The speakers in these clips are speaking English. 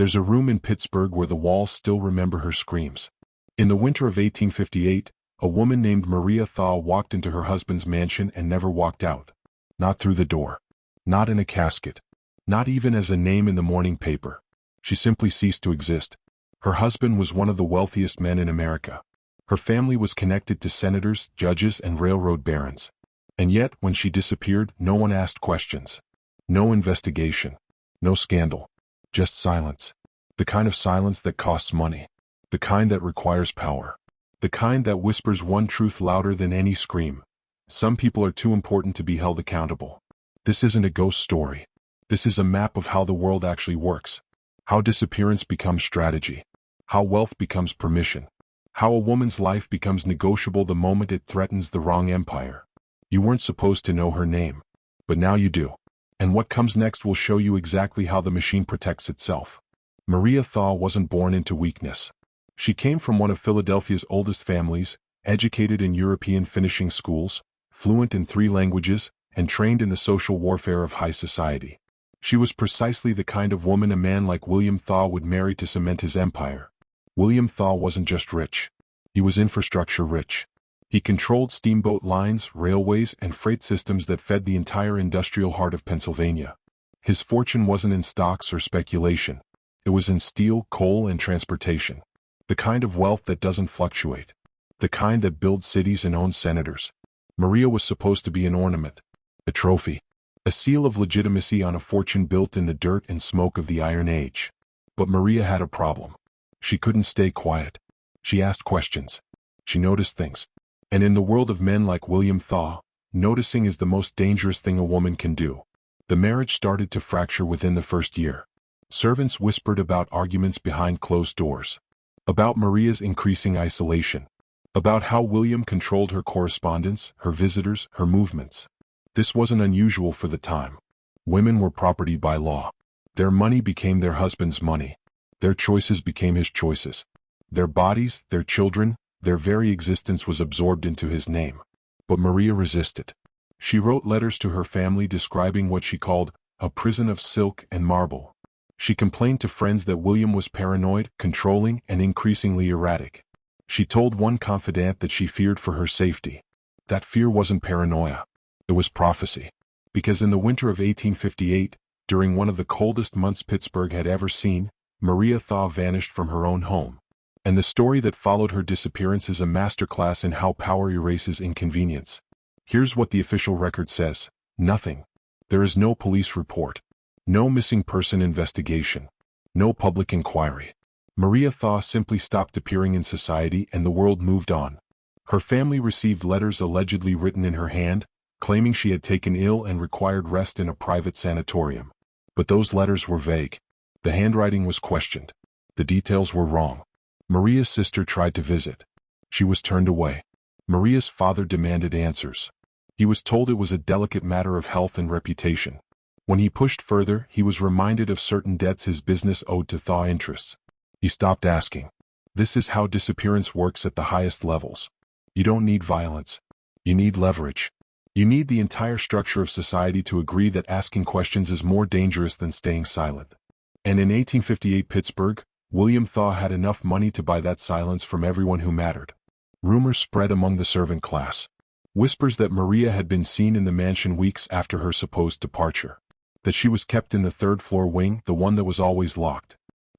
There's a room in Pittsburgh where the walls still remember her screams. In the winter of 1858, a woman named Maria Thaw walked into her husband's mansion and never walked out. Not through the door. Not in a casket. Not even as a name in the morning paper. She simply ceased to exist. Her husband was one of the wealthiest men in America. Her family was connected to senators, judges, and railroad barons. And yet, when she disappeared, no one asked questions. No investigation. No scandal. Just silence. The kind of silence that costs money. The kind that requires power. The kind that whispers one truth louder than any scream. Some people are too important to be held accountable. This isn't a ghost story. This is a map of how the world actually works. How disappearance becomes strategy. How wealth becomes permission. How a woman's life becomes negotiable the moment it threatens the wrong empire. You weren't supposed to know her name. But now you do. And what comes next will show you exactly how the machine protects itself. Maria Thaw wasn't born into weakness. She came from one of Philadelphia's oldest families, educated in European finishing schools, fluent in 3 languages, and trained in the social warfare of high society. She was precisely the kind of woman a man like William Thaw would marry to cement his empire. William Thaw wasn't just rich. He was infrastructure rich. He controlled steamboat lines, railways, and freight systems that fed the entire industrial heart of Pennsylvania. His fortune wasn't in stocks or speculation. It was in steel, coal, and transportation. The kind of wealth that doesn't fluctuate. The kind that builds cities and owns senators. Maria was supposed to be an ornament. A trophy. A seal of legitimacy on a fortune built in the dirt and smoke of the Iron Age. But Maria had a problem. She couldn't stay quiet. She asked questions. She noticed things. And in the world of men like William Thaw, noticing is the most dangerous thing a woman can do. The marriage started to fracture within the first year. Servants whispered about arguments behind closed doors. About Maria's increasing isolation. About how William controlled her correspondence, her visitors, her movements. This wasn't unusual for the time. Women were property by law. Their money became their husband's money. Their choices became his choices. Their bodies, their children, their very existence was absorbed into his name. But Maria resisted. She wrote letters to her family describing what she called a prison of silk and marble. She complained to friends that William was paranoid, controlling, and increasingly erratic. She told one confidant that she feared for her safety. That fear wasn't paranoia. It was prophecy. Because in the winter of 1858, during one of the coldest months Pittsburgh had ever seen, Maria Thaw vanished from her own home. And the story that followed her disappearance is a masterclass in how power erases inconvenience. Here's what the official record says. Nothing. There is no police report. No missing person investigation. No public inquiry. Maria Thaw simply stopped appearing in society and the world moved on. Her family received letters allegedly written in her hand, claiming she had taken ill and required rest in a private sanatorium. But those letters were vague. The handwriting was questioned. The details were wrong. Maria's sister tried to visit. She was turned away. Maria's father demanded answers. He was told it was a delicate matter of health and reputation. When he pushed further, he was reminded of certain debts his business owed to Thaw interests. He stopped asking. This is how disappearance works at the highest levels. You don't need violence. You need leverage. You need the entire structure of society to agree that asking questions is more dangerous than staying silent. And in 1858 Pittsburgh, William Thaw had enough money to buy that silence from everyone who mattered. Rumors spread among the servant class. Whispers that Maria had been seen in the mansion weeks after her supposed departure. That she was kept in the 3rd floor wing, the one that was always locked.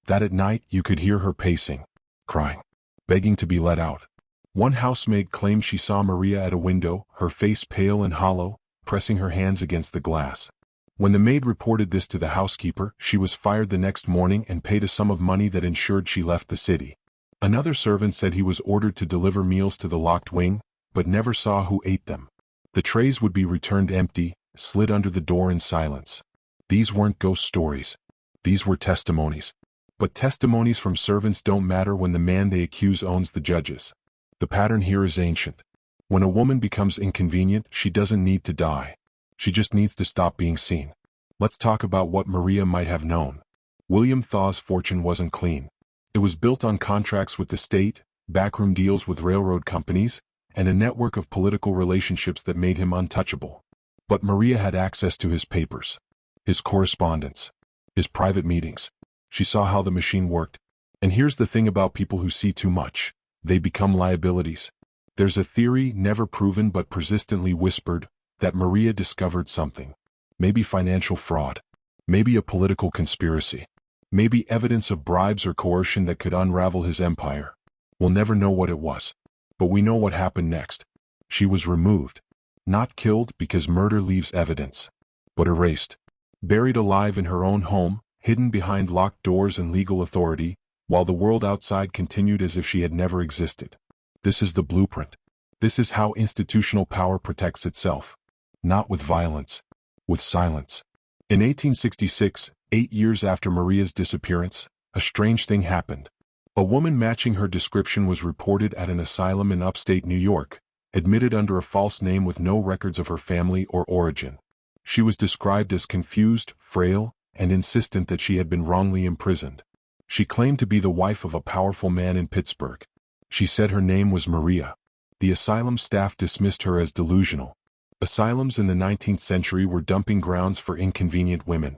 That at night you could hear her pacing, crying, begging to be let out. One housemaid claimed she saw Maria at a window, her face pale and hollow, pressing her hands against the glass. When the maid reported this to the housekeeper, she was fired the next morning and paid a sum of money that ensured she left the city. Another servant said he was ordered to deliver meals to the locked wing, but never saw who ate them. The trays would be returned empty, slid under the door in silence. These weren't ghost stories. These were testimonies. But testimonies from servants don't matter when the man they accuse owns the judges. The pattern here is ancient. When a woman becomes inconvenient, she doesn't need to die. She just needs to stop being seen. Let's talk about what Maria might have known. William Thaw's fortune wasn't clean. It was built on contracts with the state, backroom deals with railroad companies, and a network of political relationships that made him untouchable. But Maria had access to his papers, his correspondence, his private meetings. She saw how the machine worked. And here's the thing about people who see too much. They become liabilities. There's a theory, never proven but persistently whispered, that Maria discovered something. Maybe financial fraud. Maybe a political conspiracy. Maybe evidence of bribes or coercion that could unravel his empire. We'll never know what it was. But we know what happened next. She was removed. Not killed because murder leaves evidence, but erased. Buried alive in her own home, hidden behind locked doors and legal authority, while the world outside continued as if she had never existed. This is the blueprint. This is how institutional power protects itself. Not with violence, with silence. In 1866, 8 years after Maria's disappearance, a strange thing happened. A woman matching her description was reported at an asylum in upstate New York, admitted under a false name with no records of her family or origin. She was described as confused, frail, and insistent that she had been wrongly imprisoned. She claimed to be the wife of a powerful man in Pittsburgh. She said her name was Maria. The asylum staff dismissed her as delusional. Asylums in the 19th century were dumping grounds for inconvenient women.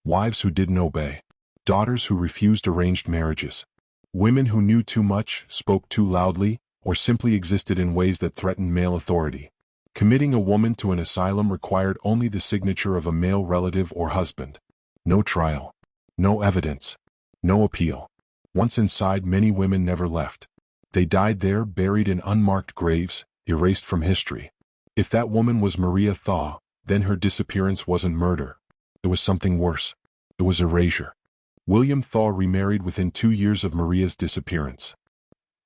Wives who didn't obey. Daughters who refused arranged marriages. Women who knew too much, spoke too loudly, or simply existed in ways that threatened male authority. Committing a woman to an asylum required only the signature of a male relative or husband. No trial. No evidence. No appeal. Once inside, many women never left. They died there, buried in unmarked graves, erased from history. If that woman was Maria Thaw, then her disappearance wasn't murder. It was something worse. It was erasure. William Thaw remarried within 2 years of Maria's disappearance.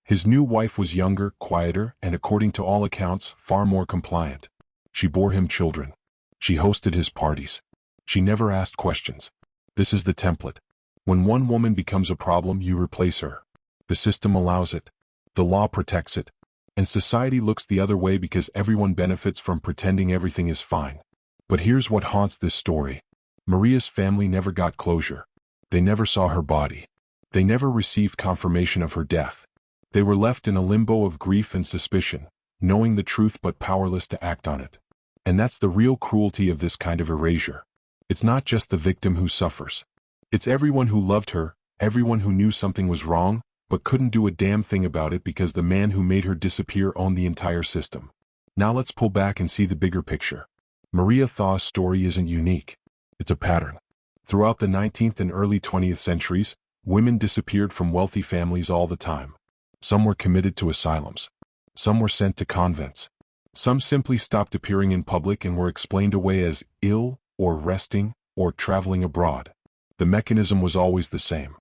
His new wife was younger, quieter, and according to all accounts, far more compliant. She bore him children. She hosted his parties. She never asked questions. This is the template. When one woman becomes a problem, you replace her. The system allows it. The law protects it. And society looks the other way because everyone benefits from pretending everything is fine. But here's what haunts this story. Maria's family never got closure. They never saw her body. They never received confirmation of her death. They were left in a limbo of grief and suspicion, knowing the truth but powerless to act on it. And that's the real cruelty of this kind of erasure. It's not just the victim who suffers. It's everyone who loved her, everyone who knew something was wrong, but couldn't do a damn thing about it because the man who made her disappear owned the entire system. Now let's pull back and see the bigger picture. Maria Thaw's story isn't unique. It's a pattern. Throughout the 19th and early 20th centuries, women disappeared from wealthy families all the time. Some were committed to asylums. Some were sent to convents. Some simply stopped appearing in public and were explained away as ill, or resting, or traveling abroad. The mechanism was always the same.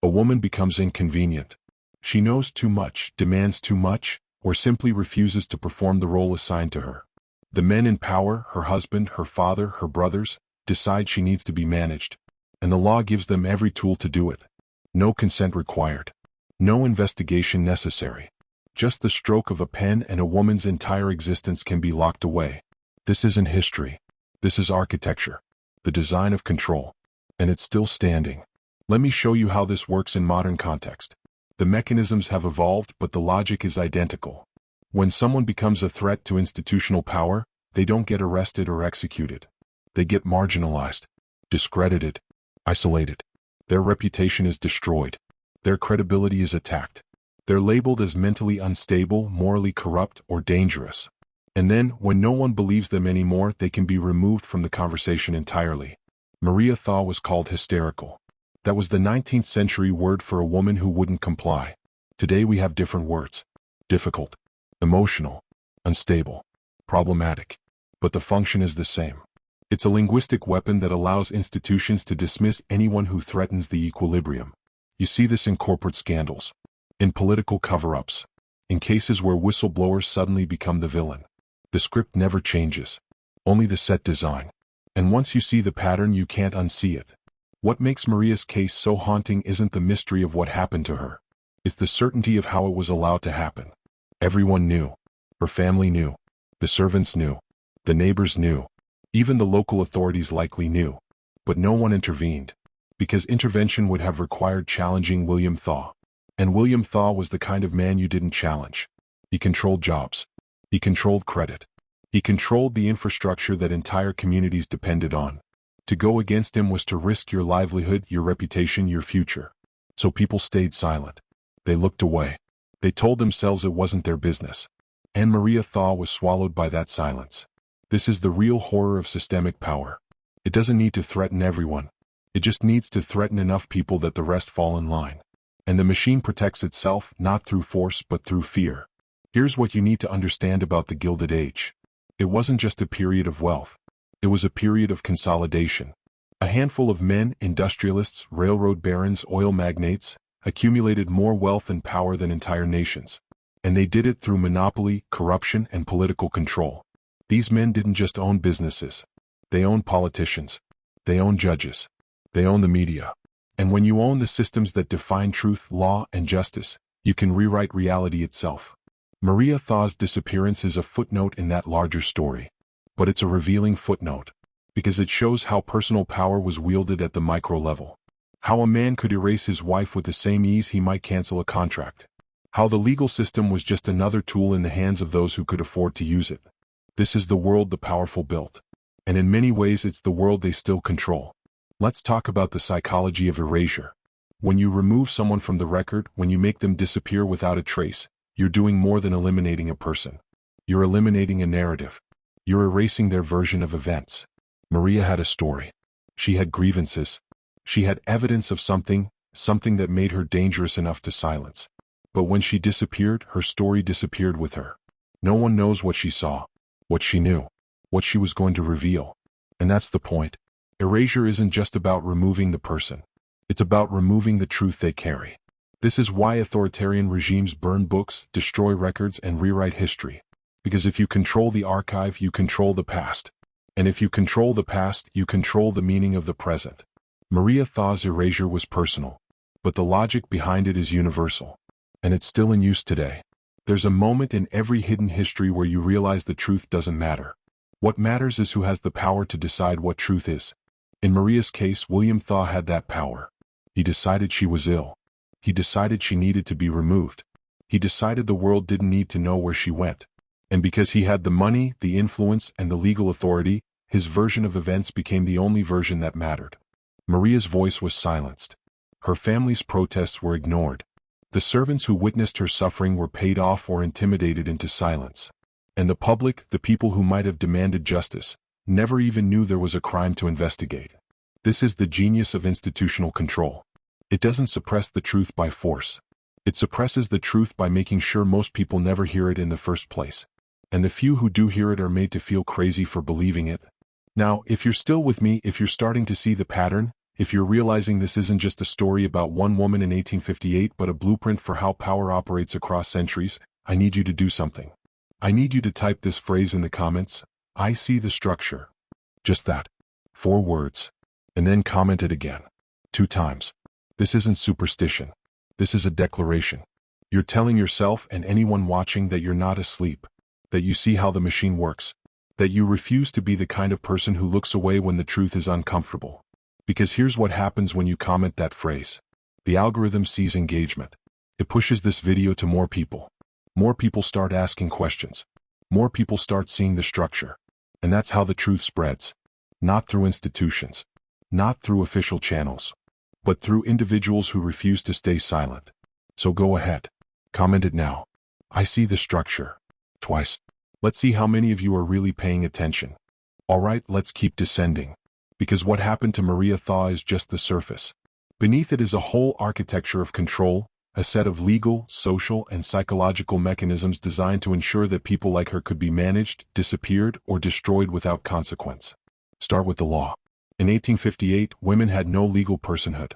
A woman becomes inconvenient. She knows too much, demands too much, or simply refuses to perform the role assigned to her. The men in power, her husband, her father, her brothers, decide she needs to be managed. And the law gives them every tool to do it. No consent required. No investigation necessary. Just the stroke of a pen and a woman's entire existence can be locked away. This isn't history. This is architecture. The design of control. And it's still standing. Let me show you how this works in modern context. The mechanisms have evolved, but the logic is identical. When someone becomes a threat to institutional power, they don't get arrested or executed. They get marginalized, discredited, isolated. Their reputation is destroyed. Their credibility is attacked. They're labeled as mentally unstable, morally corrupt, or dangerous. And then, when no one believes them anymore, they can be removed from the conversation entirely. Maria Thaw was called hysterical. That was the 19th century word for a woman who wouldn't comply. Today we have different words. Difficult, emotional, unstable, problematic. But the function is the same. It's a linguistic weapon that allows institutions to dismiss anyone who threatens the equilibrium. You see this in corporate scandals, in political cover-ups, in cases where whistleblowers suddenly become the villain. The script never changes, only the set design. And once you see the pattern, you can't unsee it. What makes Maria's case so haunting isn't the mystery of what happened to her. It's the certainty of how it was allowed to happen. Everyone knew. Her family knew. The servants knew. The neighbors knew. Even the local authorities likely knew. But no one intervened. Because intervention would have required challenging William Thaw. And William Thaw was the kind of man you didn't challenge. He controlled jobs. He controlled credit. He controlled the infrastructure that entire communities depended on. To go against him was to risk your livelihood, your reputation, your future. So people stayed silent. They looked away. They told themselves it wasn't their business. And Maria Thaw was swallowed by that silence. This is the real horror of systemic power. It doesn't need to threaten everyone. It just needs to threaten enough people that the rest fall in line. And the machine protects itself, not through force but through fear. Here's what you need to understand about the Gilded Age. It wasn't just a period of wealth. It was a period of consolidation. A handful of men, industrialists, railroad barons, oil magnates, accumulated more wealth and power than entire nations. And they did it through monopoly, corruption, and political control. These men didn't just own businesses. They owned politicians. They owned judges. They owned the media. And when you own the systems that define truth, law, and justice, you can rewrite reality itself. Maria Thaw's disappearance is a footnote in that larger story. But it's a revealing footnote, because it shows how personal power was wielded at the micro level. How a man could erase his wife with the same ease he might cancel a contract. How the legal system was just another tool in the hands of those who could afford to use it. This is the world the powerful built. And in many ways it's the world they still control. Let's talk about the psychology of erasure. When you remove someone from the record, when you make them disappear without a trace, you're doing more than eliminating a person. You're eliminating a narrative. You're erasing their version of events. Maria had a story. She had grievances. She had evidence of something that made her dangerous enough to silence. But when she disappeared, her story disappeared with her. No one knows what she saw, what she knew, what she was going to reveal. And that's the point. Erasure isn't just about removing the person. It's about removing the truth they carry. This is why authoritarian regimes burn books, destroy records, and rewrite history. Because if you control the archive, you control the past. And if you control the past, you control the meaning of the present. Maria Thaw's erasure was personal, but the logic behind it is universal. And it's still in use today. There's a moment in every hidden history where you realize the truth doesn't matter. What matters is who has the power to decide what truth is. In Maria's case, William Thaw had that power. He decided she was ill. He decided she needed to be removed. He decided the world didn't need to know where she went. And because he had the money, the influence, and the legal authority, his version of events became the only version that mattered. Maria's voice was silenced. Her family's protests were ignored. The servants who witnessed her suffering were paid off or intimidated into silence. And the public, the people who might have demanded justice, never even knew there was a crime to investigate. This is the genius of institutional control. It doesn't suppress the truth by force. It suppresses the truth by making sure most people never hear it in the first place. And the few who do hear it are made to feel crazy for believing it. Now, if you're still with me, if you're starting to see the pattern, if you're realizing this isn't just a story about one woman in 1858 but a blueprint for how power operates across centuries, I need you to do something. I need you to type this phrase in the comments: I see the structure. Just that. 4 words. And then comment it again. 2 times. This isn't superstition. This is a declaration. You're telling yourself and anyone watching that you're not asleep, that you see how the machine works, that you refuse to be the kind of person who looks away when the truth is uncomfortable. Because here's what happens when you comment that phrase. The algorithm sees engagement. It pushes this video to more people. More people start asking questions. More people start seeing the structure. And that's how the truth spreads. Not through institutions. Not through official channels. But through individuals who refuse to stay silent. So go ahead. Comment it now. I see the structure. Twice. Let's see how many of you are really paying attention. Alright, let's keep descending. Because what happened to Maria Thaw is just the surface. Beneath it is a whole architecture of control, a set of legal, social, and psychological mechanisms designed to ensure that people like her could be managed, disappeared, or destroyed without consequence. Start with the law. In 1858, women had no legal personhood.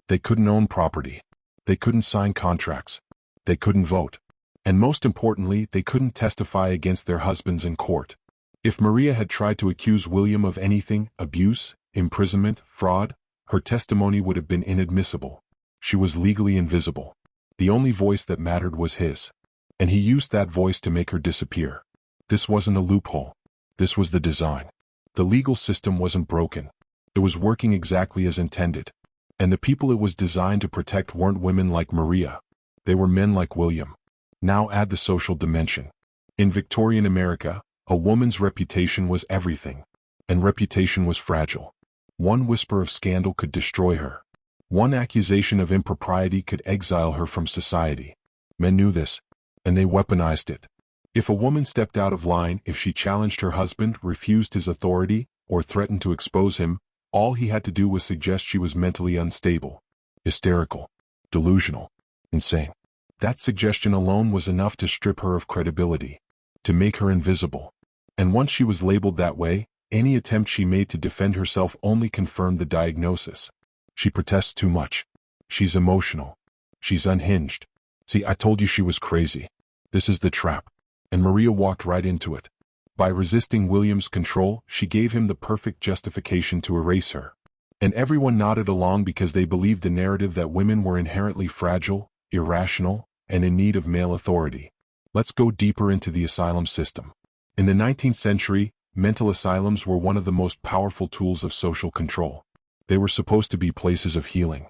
They couldn't own property. They couldn't sign contracts. They couldn't vote. And most importantly, they couldn't testify against their husbands in court. If Maria had tried to accuse William of anything, abuse, imprisonment, fraud, her testimony would have been inadmissible. She was legally invisible. The only voice that mattered was his. And he used that voice to make her disappear. This wasn't a loophole. This was the design. The legal system wasn't broken. It was working exactly as intended. And the people it was designed to protect weren't women like Maria. They were men like William. Now add the social dimension. In Victorian America, a woman's reputation was everything. And reputation was fragile. One whisper of scandal could destroy her. One accusation of impropriety could exile her from society. Men knew this, and they weaponized it. If a woman stepped out of line, if she challenged her husband, refused his authority, or threatened to expose him, all he had to do was suggest she was mentally unstable, hysterical, delusional, insane. That suggestion alone was enough to strip her of credibility, to make her invisible. And once she was labeled that way, any attempt she made to defend herself only confirmed the diagnosis. She protests too much. She's emotional. She's unhinged. See, I told you she was crazy. This is the trap. And Maria walked right into it. By resisting William's control, she gave him the perfect justification to erase her. And everyone nodded along because they believed the narrative that women were inherently fragile, irrational, and in need of male authority. Let's go deeper into the asylum system. In the 19th century, mental asylums were one of the most powerful tools of social control. They were supposed to be places of healing.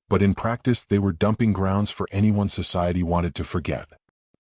But in practice, they were dumping grounds for anyone society wanted to forget.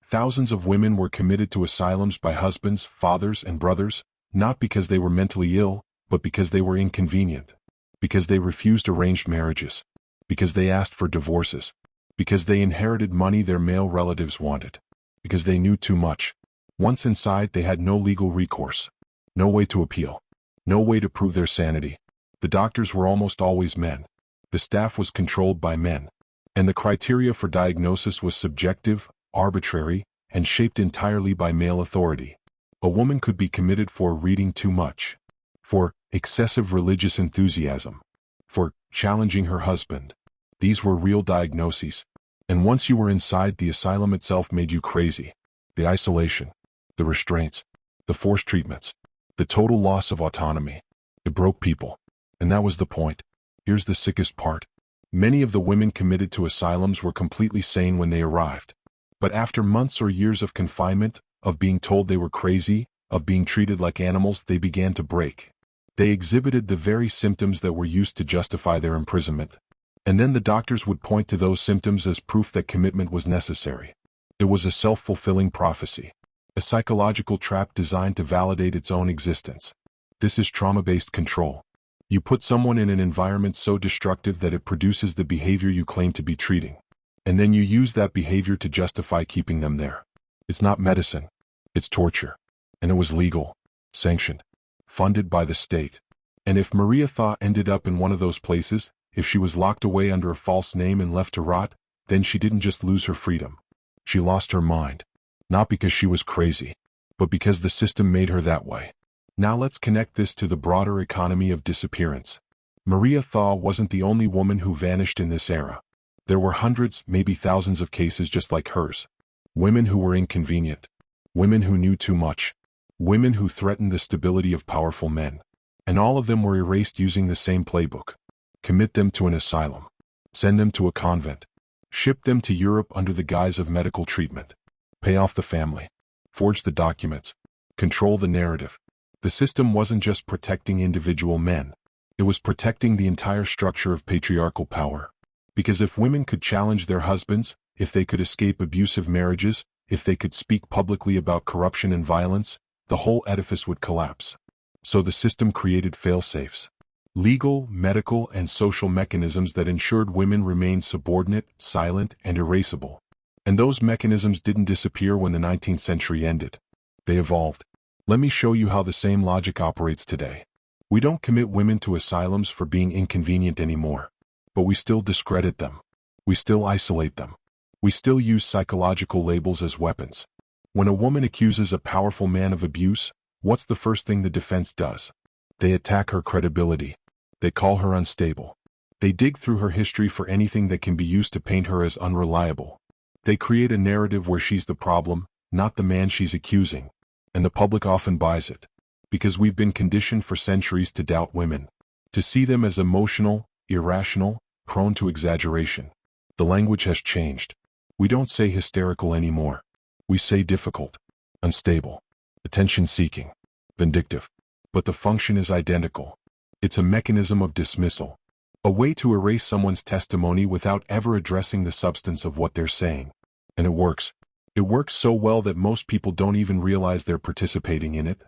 Thousands of women were committed to asylums by husbands, fathers, and brothers, not because they were mentally ill, but because they were inconvenient. Because they refused arranged marriages. Because they asked for divorces. Because they inherited money their male relatives wanted. Because they knew too much. Once inside, they had no legal recourse. No way to appeal. No way to prove their sanity. The doctors were almost always men. The staff was controlled by men. And the criteria for diagnosis was subjective, arbitrary, and shaped entirely by male authority. A woman could be committed for reading too much, for excessive religious enthusiasm, for challenging her husband. These were real diagnoses. And once you were inside, the asylum itself made you crazy. The isolation, the restraints, the forced treatments, the total loss of autonomy. It broke people. And that was the point. Here's the sickest part. Many of the women committed to asylums were completely sane when they arrived. But after months or years of confinement, of being told they were crazy, of being treated like animals, they began to break. They exhibited the very symptoms that were used to justify their imprisonment. And then the doctors would point to those symptoms as proof that commitment was necessary. It was a self-fulfilling prophecy. A psychological trap designed to validate its own existence. This is trauma-based control. You put someone in an environment so destructive that it produces the behavior you claim to be treating. And then you use that behavior to justify keeping them there. It's not medicine. It's torture. And it was legal, sanctioned, funded by the state. And if Maria Thaw ended up in one of those places, if she was locked away under a false name and left to rot, then she didn't just lose her freedom. She lost her mind. Not because she was crazy, but because the system made her that way. Now let's connect this to the broader economy of disappearance. Maria Thaw wasn't the only woman who vanished in this era. There were hundreds, maybe thousands of cases just like hers. Women who were inconvenient. Women who knew too much. Women who threatened the stability of powerful men. And all of them were erased using the same playbook. Commit them to an asylum. Send them to a convent. Ship them to Europe under the guise of medical treatment. Pay off the family. Forge the documents. Control the narrative. The system wasn't just protecting individual men. It was protecting the entire structure of patriarchal power. Because if women could challenge their husbands, if they could escape abusive marriages, if they could speak publicly about corruption and violence, the whole edifice would collapse. So the system created fail-safes. Legal, medical, and social mechanisms that ensured women remained subordinate, silent, and erasable. And those mechanisms didn't disappear when the 19th century ended. They evolved. Let me show you how the same logic operates today. We don't commit women to asylums for being inconvenient anymore. But we still discredit them. We still isolate them. We still use psychological labels as weapons. When a woman accuses a powerful man of abuse, what's the first thing the defense does? They attack her credibility. They call her unstable. They dig through her history for anything that can be used to paint her as unreliable. They create a narrative where she's the problem, not the man she's accusing. And the public often buys it. Because we've been conditioned for centuries to doubt women. To see them as emotional, irrational, prone to exaggeration. The language has changed. We don't say hysterical anymore. We say difficult, unstable, attention-seeking, vindictive. But the function is identical. It's a mechanism of dismissal. A way to erase someone's testimony without ever addressing the substance of what they're saying. And it works. It works so well that most people don't even realize they're participating in it.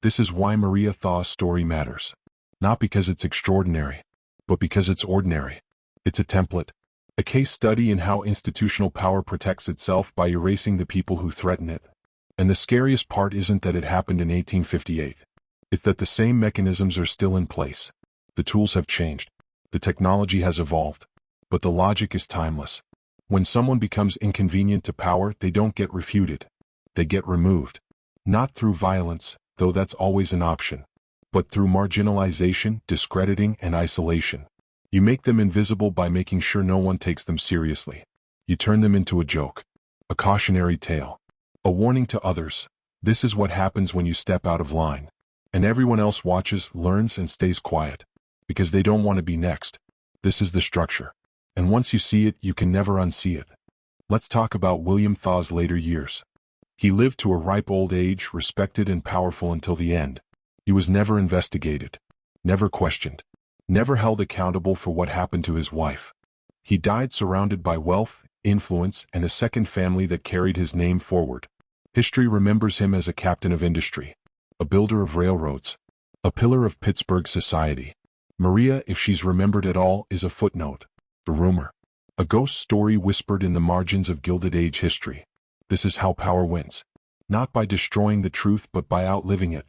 This is why Maria Thaw's story matters. Not because it's extraordinary, but because it's ordinary. It's a template, a case study in how institutional power protects itself by erasing the people who threaten it. And the scariest part isn't that it happened in 1858. It's that the same mechanisms are still in place. The tools have changed. The technology has evolved. But the logic is timeless. When someone becomes inconvenient to power, they don't get refuted. They get removed. Not through violence, though that's always an option, but through marginalization, discrediting, and isolation. You make them invisible by making sure no one takes them seriously. You turn them into a joke, a cautionary tale, a warning to others. This is what happens when you step out of line. And everyone else watches, learns, and stays quiet, because they don't want to be next. This is the structure. And once you see it, you can never unsee it. Let's talk about William Thaw's later years. He lived to a ripe old age, respected and powerful until the end. He was never investigated, never questioned, never held accountable for what happened to his wife. He died surrounded by wealth, influence, and a second family that carried his name forward. History remembers him as a captain of industry, a builder of railroads, a pillar of Pittsburgh society. Maria, if she's remembered at all, is a footnote, a rumor, a ghost story whispered in the margins of Gilded Age history. This is how power wins. Not by destroying the truth but by outliving it.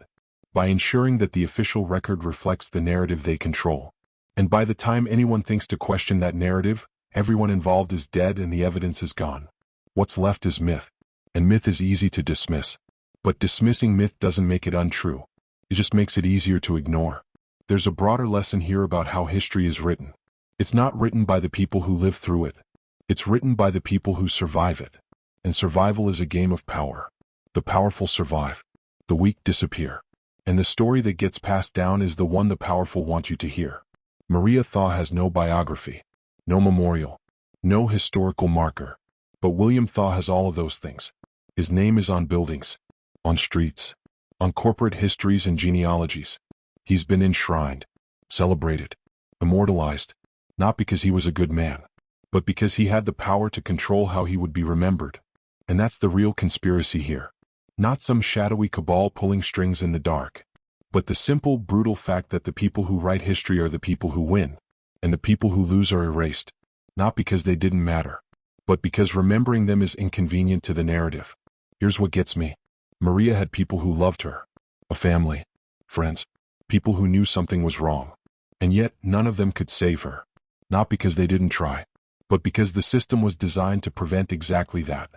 By ensuring that the official record reflects the narrative they control. And by the time anyone thinks to question that narrative, everyone involved is dead and the evidence is gone. What's left is myth. And myth is easy to dismiss. But dismissing myth doesn't make it untrue. It just makes it easier to ignore. There's a broader lesson here about how history is written. It's not written by the people who live through it. It's written by the people who survive it. And survival is a game of power. The powerful survive. The weak disappear. And the story that gets passed down is the one the powerful want you to hear. Maria Thaw has no biography, no memorial, no historical marker. But William Thaw has all of those things. His name is on buildings, on streets, on corporate histories and genealogies. He's been enshrined, celebrated, immortalized, not because he was a good man, but because he had the power to control how he would be remembered. And that's the real conspiracy here. Not some shadowy cabal pulling strings in the dark, but the simple, brutal fact that the people who write history are the people who win, and the people who lose are erased, not because they didn't matter, but because remembering them is inconvenient to the narrative. Here's what gets me. Maria had people who loved her, a family, friends, people who knew something was wrong, and yet none of them could save her, not because they didn't try, but because the system was designed to prevent exactly that.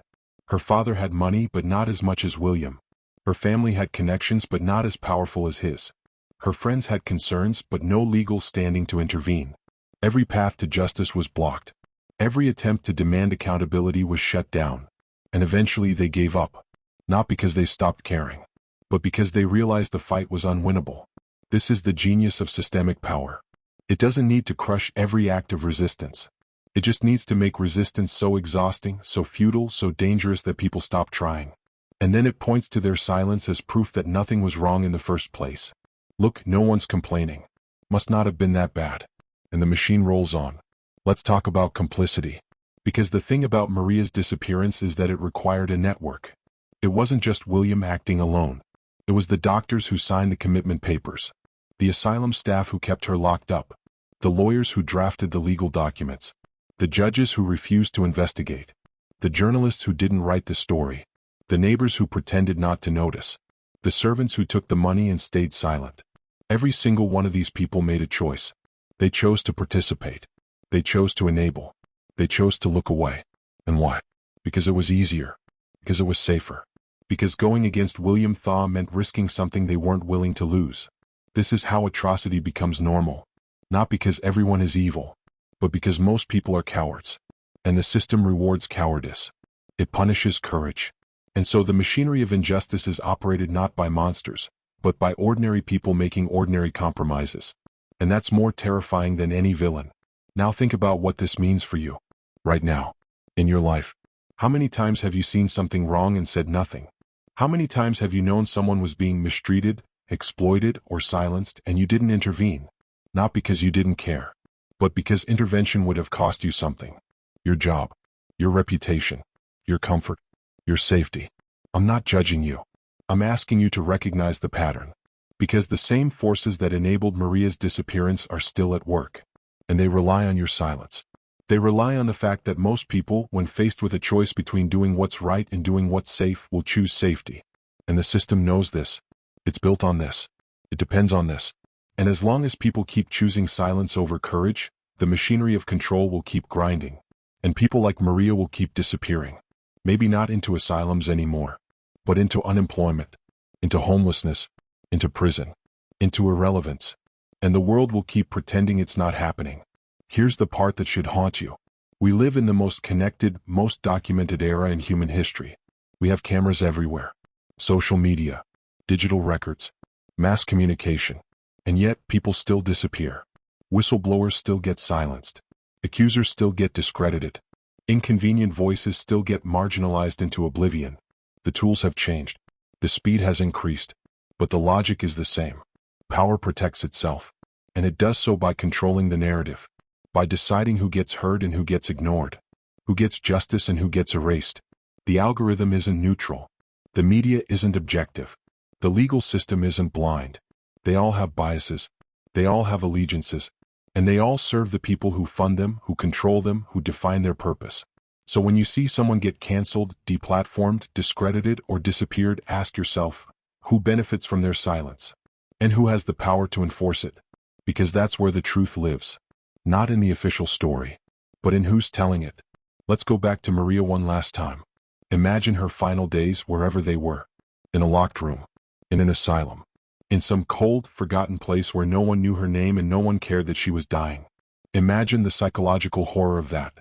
Her father had money but not as much as William. Her family had connections but not as powerful as his. Her friends had concerns but no legal standing to intervene. Every path to justice was blocked. Every attempt to demand accountability was shut down. And eventually they gave up. Not because they stopped caring, but because they realized the fight was unwinnable. This is the genius of systemic power. It doesn't need to crush every act of resistance. It just needs to make resistance so exhausting, so futile, so dangerous that people stop trying. And then it points to their silence as proof that nothing was wrong in the first place. Look, no one's complaining. Must not have been that bad. And the machine rolls on. Let's talk about complicity. Because the thing about Maria's disappearance is that it required a network. It wasn't just William acting alone. It was the doctors who signed the commitment papers, the asylum staff who kept her locked up, the lawyers who drafted the legal documents, the judges who refused to investigate, the journalists who didn't write the story, the neighbors who pretended not to notice, the servants who took the money and stayed silent. Every single one of these people made a choice. They chose to participate. They chose to enable. They chose to look away. And why? Because it was easier. Because it was safer. Because going against William Thaw meant risking something they weren't willing to lose. This is how atrocity becomes normal. Not because everyone is evil, but because most people are cowards. And the system rewards cowardice. It punishes courage. And so the machinery of injustice is operated not by monsters, but by ordinary people making ordinary compromises. And that's more terrifying than any villain. Now think about what this means for you. Right now. In your life. How many times have you seen something wrong and said nothing? How many times have you known someone was being mistreated, exploited, or silenced, and you didn't intervene? Not because you didn't care, but because intervention would have cost you something. Your job, your reputation, your comfort, your safety. I'm not judging you. I'm asking you to recognize the pattern. Because the same forces that enabled Maria's disappearance are still at work. And they rely on your silence. They rely on the fact that most people, when faced with a choice between doing what's right and doing what's safe, will choose safety. And the system knows this. It's built on this. It depends on this. And as long as people keep choosing silence over courage, the machinery of control will keep grinding. And people like Maria will keep disappearing. Maybe not into asylums anymore, but into unemployment, into homelessness, into prison, into irrelevance. And the world will keep pretending it's not happening. Here's the part that should haunt you. We live in the most connected, most documented era in human history. We have cameras everywhere. Social media, digital records, mass communication. And yet, people still disappear. Whistleblowers still get silenced. Accusers still get discredited. Inconvenient voices still get marginalized into oblivion. The tools have changed. The speed has increased. But the logic is the same. Power protects itself. And it does so by controlling the narrative. By deciding who gets heard and who gets ignored. Who gets justice and who gets erased. The algorithm isn't neutral. The media isn't objective. The legal system isn't blind. They all have biases. They all have allegiances. And they all serve the people who fund them, who control them, who define their purpose. So when you see someone get canceled, deplatformed, discredited, or disappeared, ask yourself, who benefits from their silence? And who has the power to enforce it? Because that's where the truth lives. Not in the official story, but in who's telling it. Let's go back to Maria one last time. Imagine her final days wherever they were. In a locked room. In an asylum. In some cold, forgotten place where no one knew her name and no one cared that she was dying. Imagine the psychological horror of that.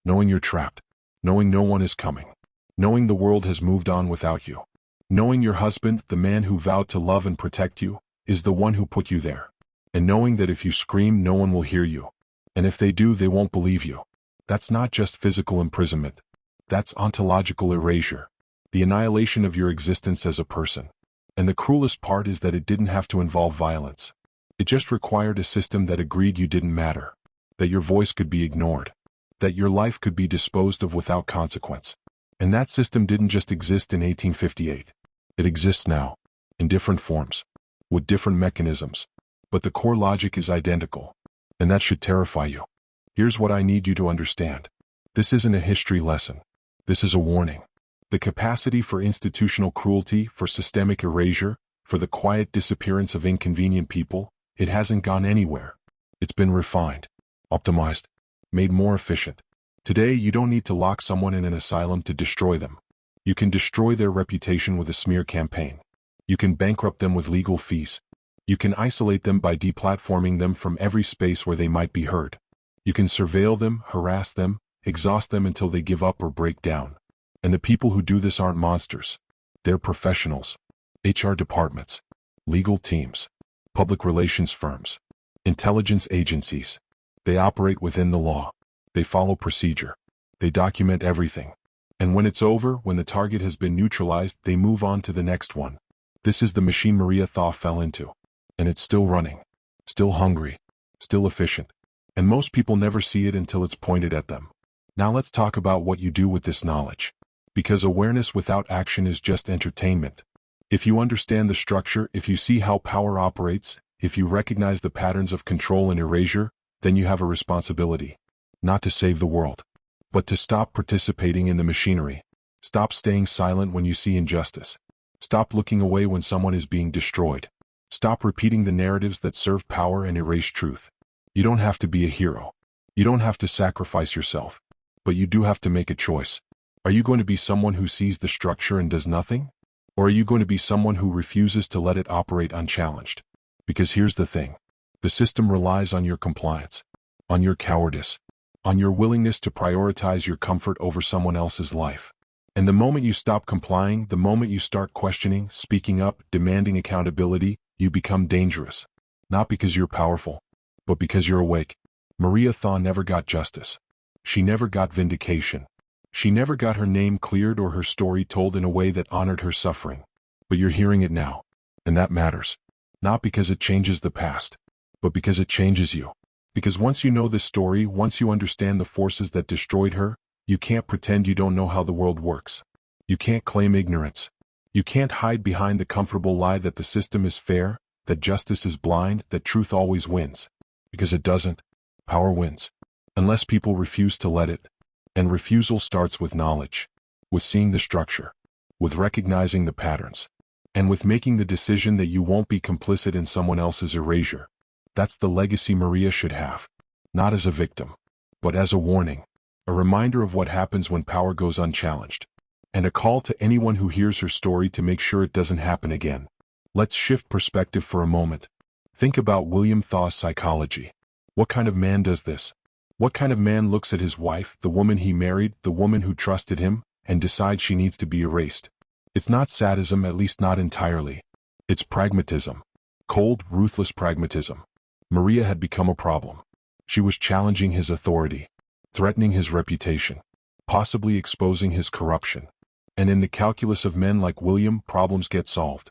Knowing you're trapped. Knowing no one is coming. Knowing the world has moved on without you. Knowing your husband, the man who vowed to love and protect you, is the one who put you there. And knowing that if you scream, no one will hear you. And if they do, they won't believe you. That's not just physical imprisonment. That's ontological erasure. The annihilation of your existence as a person. And the cruelest part is that it didn't have to involve violence. It just required a system that agreed you didn't matter. That your voice could be ignored. That your life could be disposed of without consequence. And that system didn't just exist in 1858. It exists now. In different forms. With different mechanisms. But the core logic is identical. And that should terrify you. Here's what I need you to understand. This isn't a history lesson. This is a warning. The capacity for institutional cruelty, for systemic erasure, for the quiet disappearance of inconvenient people, it hasn't gone anywhere. It's been refined, optimized, made more efficient. Today, you don't need to lock someone in an asylum to destroy them. You can destroy their reputation with a smear campaign. You can bankrupt them with legal fees. You can isolate them by deplatforming them from every space where they might be heard. You can surveil them, harass them, exhaust them until they give up or break down. And the people who do this aren't monsters. They're professionals. HR departments, legal teams, public relations firms, intelligence agencies. They operate within the law. They follow procedure. They document everything. And when it's over, when the target has been neutralized, they move on to the next one. This is the machine Maria Thaw fell into. And it's still running. Still hungry. Still efficient. And most people never see it until it's pointed at them. Now let's talk about what you do with this knowledge. Because awareness without action is just entertainment. If you understand the structure, if you see how power operates, if you recognize the patterns of control and erasure, then you have a responsibility. Not to save the world, but to stop participating in the machinery. Stop staying silent when you see injustice. Stop looking away when someone is being destroyed. Stop repeating the narratives that serve power and erase truth. You don't have to be a hero. You don't have to sacrifice yourself. But you do have to make a choice. Are you going to be someone who sees the structure and does nothing? Or are you going to be someone who refuses to let it operate unchallenged? Because here's the thing. The system relies on your compliance, on your cowardice, on your willingness to prioritize your comfort over someone else's life. And the moment you stop complying, the moment you start questioning, speaking up, demanding accountability, you become dangerous. Not because you're powerful, but because you're awake. Maria Thaw never got justice. She never got vindication. She never got her name cleared or her story told in a way that honored her suffering. But you're hearing it now. And that matters. Not because it changes the past, but because it changes you. Because once you know this story, once you understand the forces that destroyed her, you can't pretend you don't know how the world works. You can't claim ignorance. You can't hide behind the comfortable lie that the system is fair, that justice is blind, that truth always wins. Because it doesn't. Power wins. Unless people refuse to let it. And refusal starts with knowledge. With seeing the structure. With recognizing the patterns. And with making the decision that you won't be complicit in someone else's erasure. That's the legacy Maria should have. Not as a victim, but as a warning. A reminder of what happens when power goes unchallenged. And a call to anyone who hears her story to make sure it doesn't happen again. Let's shift perspective for a moment. Think about William Thaw's psychology. What kind of man does this? What kind of man looks at his wife, the woman he married, the woman who trusted him, and decides she needs to be erased? It's not sadism, at least not entirely. It's pragmatism. Cold, ruthless pragmatism. Maria had become a problem. She was challenging his authority, threatening his reputation, possibly exposing his corruption. And in the calculus of men like William, problems get solved.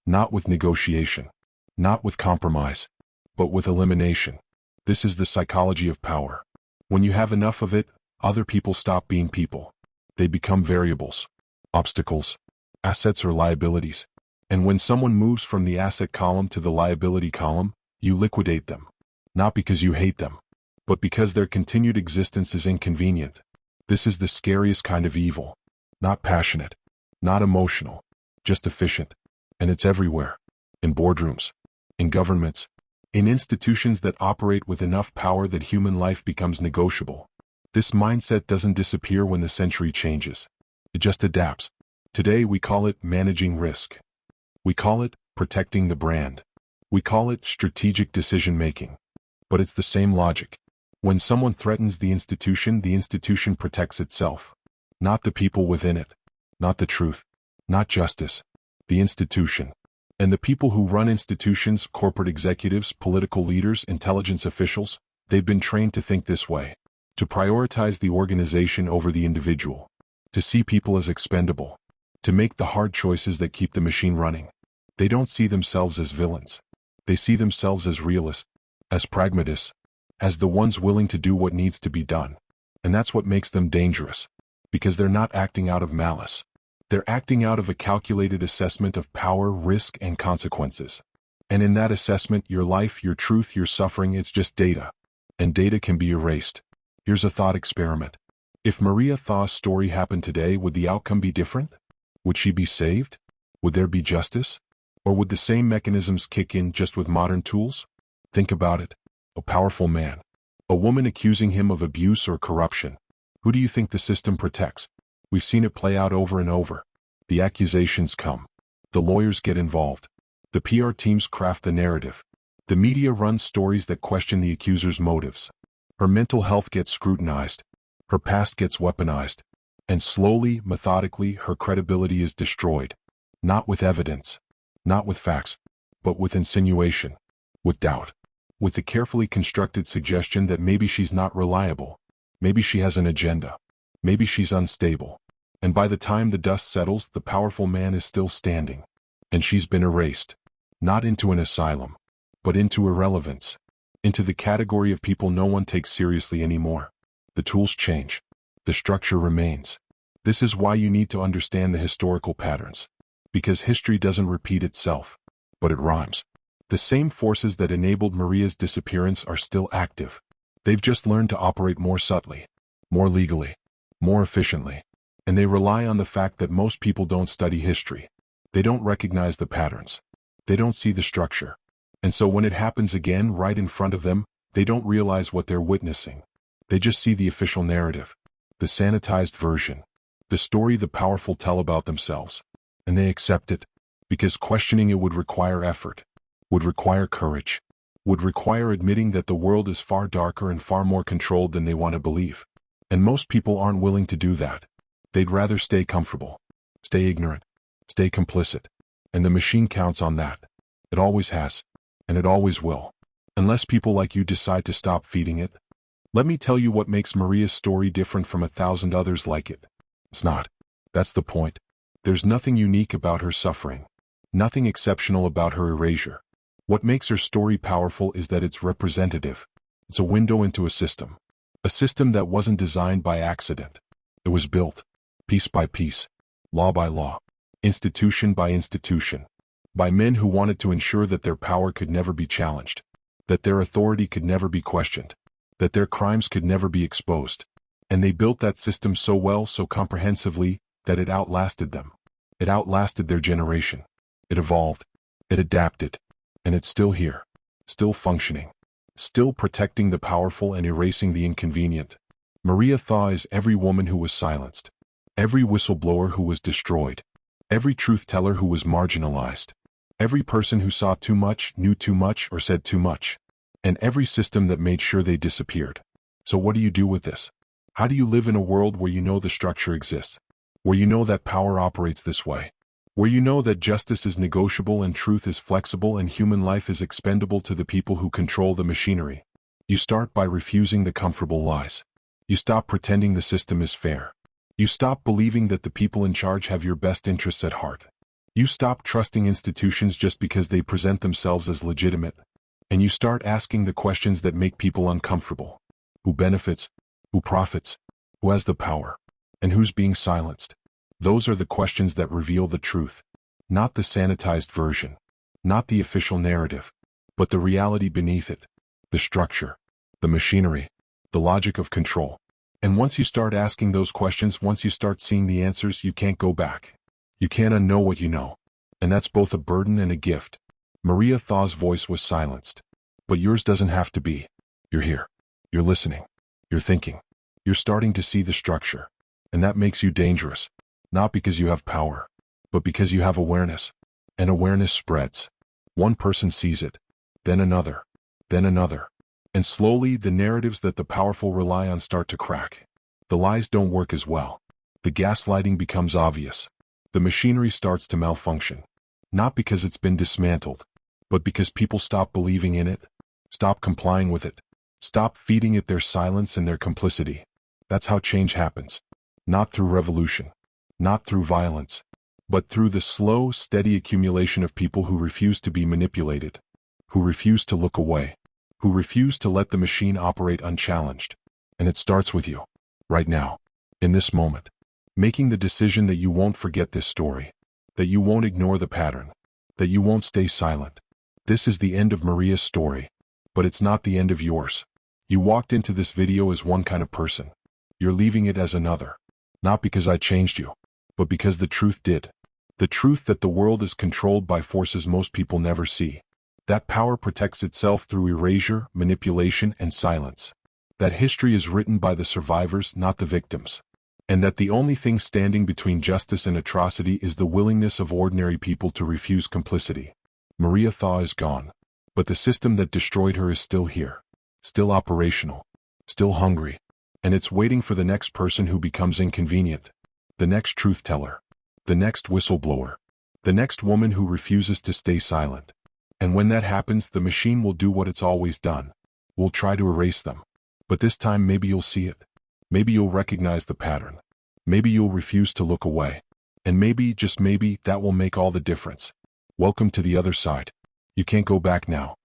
Not with negotiation, not with compromise, but with elimination. This is the psychology of power. When you have enough of it, other people stop being people. They become variables, obstacles, assets or liabilities. And when someone moves from the asset column to the liability column, you liquidate them. Not because you hate them, but because their continued existence is inconvenient. This is the scariest kind of evil. Not passionate, not emotional, just efficient. And it's everywhere. In boardrooms, in governments, in institutions that operate with enough power that human life becomes negotiable. This mindset doesn't disappear when the century changes. It just adapts. Today we call it managing risk. We call it protecting the brand. We call it strategic decision-making. But it's the same logic. When someone threatens the institution protects itself. Not the people within it. Not the truth. Not justice. The institution. And the people who run institutions, corporate executives, political leaders, intelligence officials, they've been trained to think this way. To prioritize the organization over the individual. To see people as expendable. To make the hard choices that keep the machine running. They don't see themselves as villains. They see themselves as realists, as pragmatists, as the ones willing to do what needs to be done. And that's what makes them dangerous. Because they're not acting out of malice. They're acting out of a calculated assessment of power, risk, and consequences. And in that assessment, your life, your truth, your suffering, it's just data. And data can be erased. Here's a thought experiment. If Maria Thaw's story happened today, would the outcome be different? Would she be saved? Would there be justice? Or would the same mechanisms kick in just with modern tools? Think about it. A powerful man. A woman accusing him of abuse or corruption. Who do you think the system protects? We've seen it play out over and over. The accusations come. The lawyers get involved. The PR teams craft the narrative. The media runs stories that question the accuser's motives. Her mental health gets scrutinized. Her past gets weaponized. And slowly, methodically, her credibility is destroyed. Not with evidence. Not with facts. But with insinuation. With doubt. With the carefully constructed suggestion that maybe she's not reliable. Maybe she has an agenda. Maybe she's unstable. And by the time the dust settles, the powerful man is still standing. And she's been erased. Not into an asylum. But into irrelevance. Into the category of people no one takes seriously anymore. The tools change. The structure remains. This is why you need to understand the historical patterns. Because history doesn't repeat itself. But it rhymes. The same forces that enabled Maria's disappearance are still active. They've just learned to operate more subtly. More legally. More efficiently. And they rely on the fact that most people don't study history. They don't recognize the patterns. They don't see the structure. And so when it happens again right in front of them, they don't realize what they're witnessing. They just see the official narrative. The sanitized version. The story the powerful tell about themselves. And they accept it. Because questioning it would require effort. Would require courage. Would require admitting that the world is far darker and far more controlled than they want to believe. And most people aren't willing to do that. They'd rather stay comfortable, stay ignorant, stay complicit. And the machine counts on that. It always has. And it always will. Unless people like you decide to stop feeding it. Let me tell you what makes Maria's story different from 1,000 others like it. It's not. That's the point. There's nothing unique about her suffering. Nothing exceptional about her erasure. What makes her story powerful is that it's representative. It's a window into a system. A system that wasn't designed by accident. It was built, piece by piece, law by law, institution by institution, by men who wanted to ensure that their power could never be challenged, that their authority could never be questioned, that their crimes could never be exposed. And they built that system so well, so comprehensively, that it outlasted them. It outlasted their generation. It evolved. It adapted. And it's still here. Still functioning. Still protecting the powerful and erasing the inconvenient. Maria Thaw is every woman who was silenced. Every whistleblower who was destroyed. Every truth-teller who was marginalized. Every person who saw too much, knew too much, or said too much. And every system that made sure they disappeared. So what do you do with this? How do you live in a world where you know the structure exists? Where you know that power operates this way? Where you know that justice is negotiable and truth is flexible and human life is expendable to the people who control the machinery? You start by refusing the comfortable lies. You stop pretending the system is fair. You stop believing that the people in charge have your best interests at heart. You stop trusting institutions just because they present themselves as legitimate. And you start asking the questions that make people uncomfortable. Who benefits? Who profits? Who has the power? And who's being silenced? Those are the questions that reveal the truth. Not the sanitized version. Not the official narrative. But the reality beneath it. The structure. The machinery. The logic of control. And once you start asking those questions, once you start seeing the answers, you can't go back. You can't unknow what you know. And that's both a burden and a gift. Maria Thaw's voice was silenced. But yours doesn't have to be. You're here. You're listening. You're thinking. You're starting to see the structure. And that makes you dangerous. Not because you have power, but because you have awareness. And awareness spreads. One person sees it. Then another. Then another. And slowly the narratives that the powerful rely on start to crack. The lies don't work as well. The gaslighting becomes obvious. The machinery starts to malfunction. Not because it's been dismantled, but because people stop believing in it, stop complying with it, stop feeding it their silence and their complicity. That's how change happens. Not through revolution, not through violence, but through the slow, steady accumulation of people who refuse to be manipulated, who refuse to look away, who refuse to let the machine operate unchallenged. And it starts with you, right now, in this moment. Making the decision that you won't forget this story, that you won't ignore the pattern, that you won't stay silent. This is the end of Maria's story, but it's not the end of yours. You walked into this video as one kind of person. You're leaving it as another. Not because I changed you, but because the truth did. The truth that the world is controlled by forces most people never see. That power protects itself through erasure, manipulation, and silence. That history is written by the survivors, not the victims. And that the only thing standing between justice and atrocity is the willingness of ordinary people to refuse complicity. Maria Thaw is gone, but the system that destroyed her is still here, still operational, still hungry, and it's waiting for the next person who becomes inconvenient, the next truth-teller, the next whistleblower, the next woman who refuses to stay silent. And when that happens, the machine will do what it's always done. We'll try to erase them. But this time maybe you'll see it. Maybe you'll recognize the pattern. Maybe you'll refuse to look away. And maybe, just maybe, that will make all the difference. Welcome to the other side. You can't go back now.